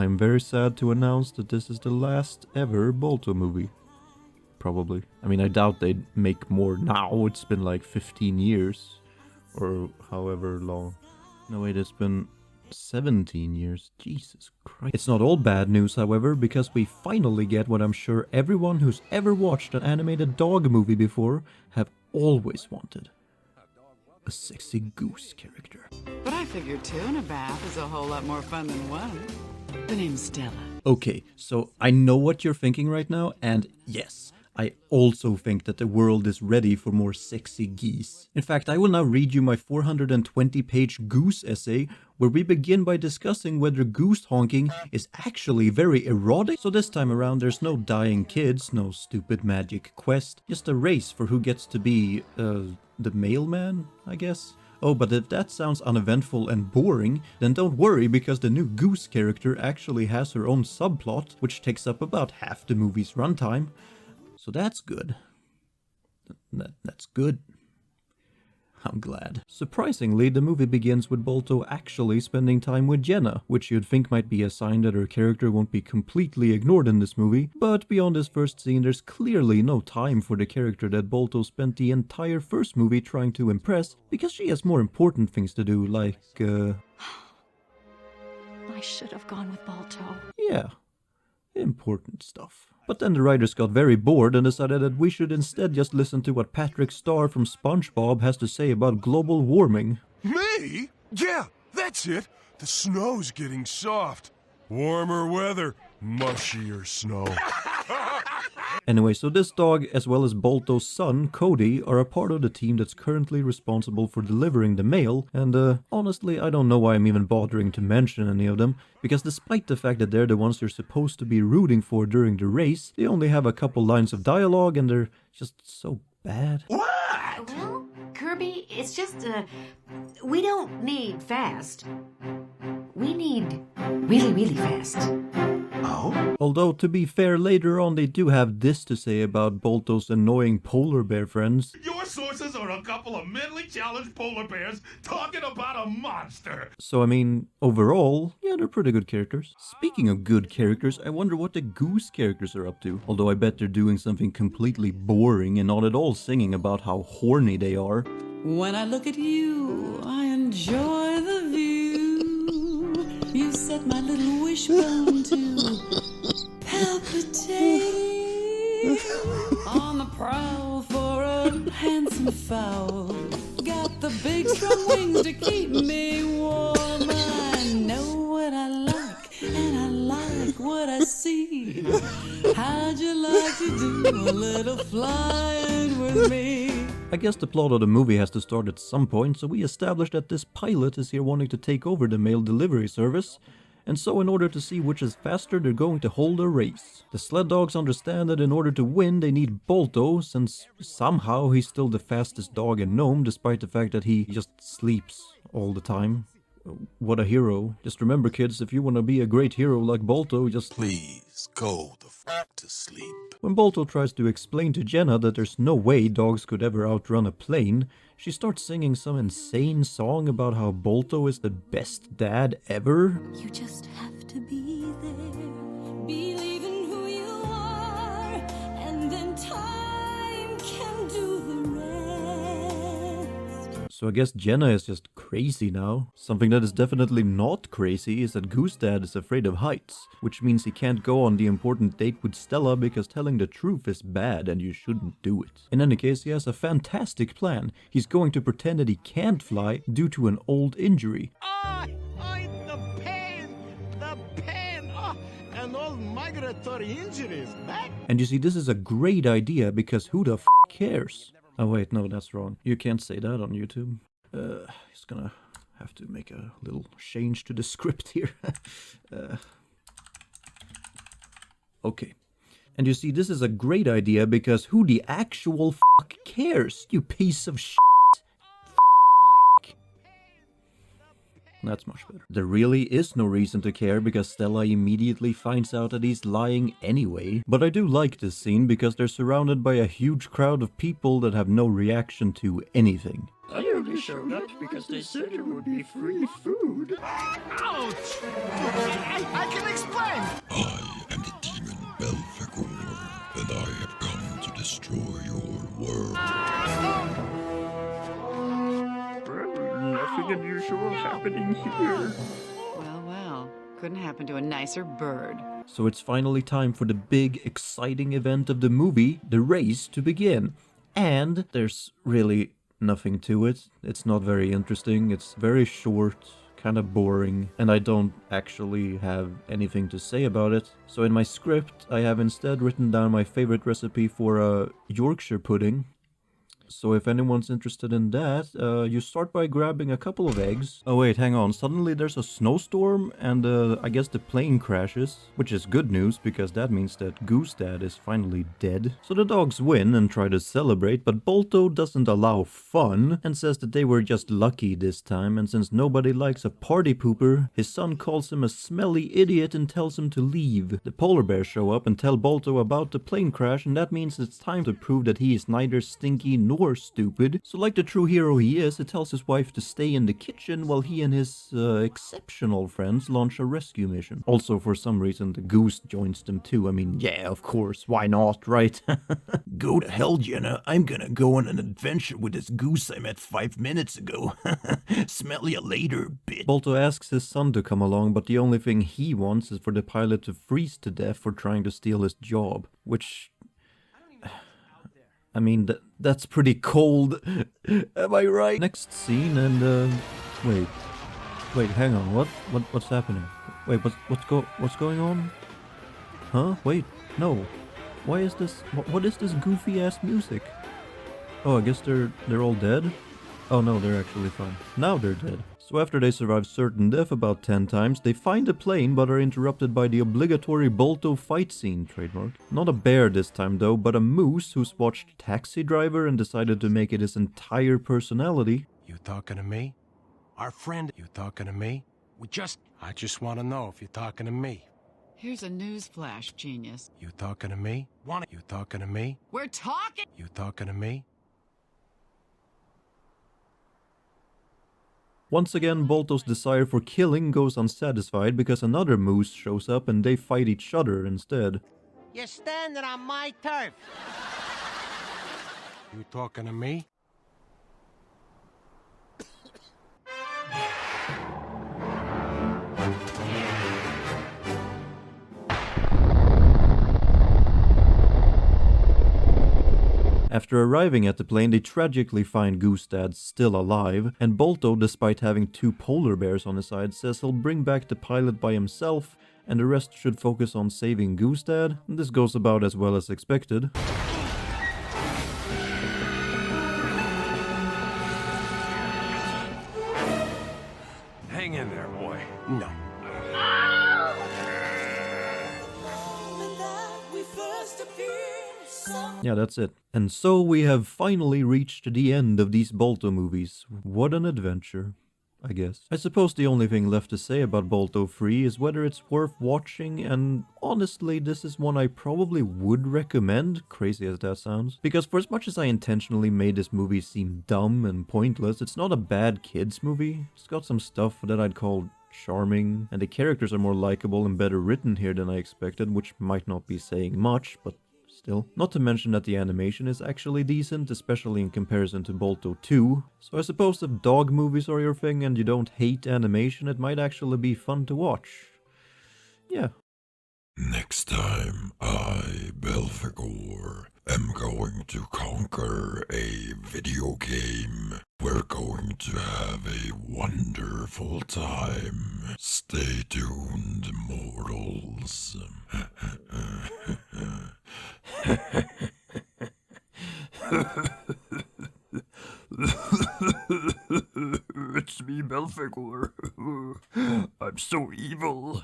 I'm very sad to announce that this is the last ever Balto movie. Probably. I mean, I doubt they'd make more now. It's been like 15 years. Or however long. No, wait, it's been 17 years. Jesus Christ. It's not all bad news, however, because we finally get what I'm sure everyone who's ever watched an animated dog movie before have always wanted. A sexy Goose character. But I figured two in a bath is a whole lot more fun than one. The name's Stella. Okay, so I know what you're thinking right now, and yes, I also think that the world is ready for more sexy geese. In fact, I will now read you my 420-page Goose essay, where we begin by discussing whether goose honking is actually very erotic. So this time around, there's no dying kids, no stupid magic quest, just a race for who gets to be, the mailman, I guess? Oh, but if that sounds uneventful and boring, then don't worry, because the new Goose character actually has her own subplot, which takes up about half the movie's runtime. So that's good. That's good. I'm glad. Surprisingly, the movie begins with Balto actually spending time with Jenna, which you'd think might be a sign that her character won't be completely ignored in this movie, but beyond this first scene there's clearly no time for the character that Balto spent the entire first movie trying to impress, because she has more important things to do, like, I should have gone with Balto. Yeah, important stuff. But then the writers got very bored and decided that we should instead just listen to what Patrick Star from SpongeBob has to say about global warming. Me? Yeah, that's it. The snow's getting soft. Warmer weather, mushier snow. Anyway, so this dog, as well as Balto's son, Cody, are a part of the team that's currently responsible for delivering the mail, and honestly, I don't know why I'm even bothering to mention any of them, because despite the fact that they're the ones you're supposed to be rooting for during the race, they only have a couple lines of dialogue and they're just so bad. Well, Kirby, it's just, we don't need fast. We need really, really fast. Oh? Although, to be fair, later on they do have this to say about Balto's annoying polar bear friends. Your sources are a couple of mentally challenged polar bears talking about a monster. So I mean, overall, yeah, they're pretty good characters. Speaking of good characters, I wonder what the Goose characters are up to. Although I bet they're doing something completely boring and not at all singing about how horny they are. When I look at you, I enjoy the view. You set my little wishbone to palpitating on the prowl for a handsome fowl. Got the big strong wings to keep me warm. I know what I like, and I like what I see. How'd you like to do a little flying with me? I guess the plot of the movie has to start at some point, so we established that this pilot is here wanting to take over the mail delivery service, and so in order to see which is faster, they're going to hold a race. The sled dogs understand that in order to win, they need Balto, since somehow he's still the fastest dog in Nome, despite the fact that he just sleeps all the time. What a hero. Just remember, kids, if you want to be a great hero like Balto, just Please go the f*** to sleep. When Balto tries to explain to Jenna that there's no way dogs could ever outrun a plane, she starts singing some insane song about how Balto is the best dad ever. You just have to be there, believe in who you are, and then time can do the rest. So I guess Jenna is just crazy now. Something that is definitely not crazy is that Goose Dad is afraid of heights, which means he can't go on the important date with Stella because telling the truth is bad and you shouldn't do it. In any case, he has a fantastic plan. He's going to pretend that he can't fly due to an old injury. The pain, an old migratory injury is back. And you see, this is a great idea because who the f*** cares? Oh wait, no, that's wrong. You can't say that on YouTube. Just gonna have to make a little change to the script here. Okay. And you see, this is a great idea because who the actual f*** cares, you piece of shit? That's much better. There really is no reason to care because Stella immediately finds out that he's lying anyway. But I do like this scene because they're surrounded by a huge crowd of people that have no reaction to anything. Are you only showed up because they said it would be free food. Ouch! I can explain! I am the demon Belphegor, and I have come to destroy your world. Well, nothing unusual happening here. Well, well. Couldn't happen to a nicer bird. So it's finally time for the big, exciting event of the movie, the race, to begin. And there's really nothing to it. It's not very interesting. It's very short, kind of boring, and I don't actually have anything to say about it. So in my script, I have instead written down my favorite recipe for a Yorkshire pudding. So if anyone's interested in that, you start by grabbing a couple of eggs. Oh wait, hang on. Suddenly there's a snowstorm and I guess the plane crashes. Which is good news because that means that Goose Dad is finally dead. So the dogs win and try to celebrate, but Balto doesn't allow fun and says that they were just lucky this time, and since nobody likes a party pooper, his son calls him a smelly idiot and tells him to leave. The polar bears show up and tell Balto about the plane crash, and that means it's time to prove that he is neither stinky nor stupid. So like the true hero he is, he tells his wife to stay in the kitchen while he and his exceptional friends launch a rescue mission. Also, for some reason, the goose joins them too. I mean, yeah, of course, why not, right? Go to hell, Jenna. I'm gonna go on an adventure with this goose I met 5 minutes ago. Smell you later, bitch. Balto asks his son to come along, but the only thing he wants is for the pilot to freeze to death for trying to steal his job. Which... I mean, that's pretty cold. Am I right? Next scene and, Wait, hang on. What's happening? Wait, what's going on? Huh? Wait, no. Why is this... What is this goofy-ass music? Oh, I guess they're all dead? Oh no, they're actually fine. Now they're dead. So after they survive certain death about 10 times, they find a plane but are interrupted by the obligatory Balto fight scene, trademark. Not a bear this time though, but a moose who's watched Taxi Driver and decided to make it his entire personality. You talking to me? Our friend, you talking to me? I just want to know if you're talking to me. Here's a news flash, genius. You talking to me? You talking to me? We're talking! You talking to me? Once again, Balto's desire for killing goes unsatisfied because another moose shows up and they fight each other instead. You're standing on my turf. You talking to me? After arriving at the plane, they tragically find Goose Dad still alive, and Balto, despite having 2 polar bears on his side, says he'll bring back the pilot by himself, and the rest should focus on saving Goose Dad. This goes about as well as expected. Hang in there, boy. No. Yeah, that's it. And so we have finally reached the end of these Balto movies. What an adventure, I guess. I suppose the only thing left to say about Balto 3 is whether it's worth watching, and honestly, this is one I probably would recommend, crazy as that sounds. Because for as much as I intentionally made this movie seem dumb and pointless, it's not a bad kids movie. It's got some stuff that I'd call charming, and the characters are more likable and better written here than I expected, which might not be saying much, but still. Not to mention that the animation is actually decent, especially in comparison to Balto 2. So I suppose if dog movies are your thing and you don't hate animation, it might actually be fun to watch. Yeah. Next time, I, Belphegor, am going to conquer a video game. We're going to have a wonderful time. Stay tuned, mortals. It's me, Belphegor. I'm so evil.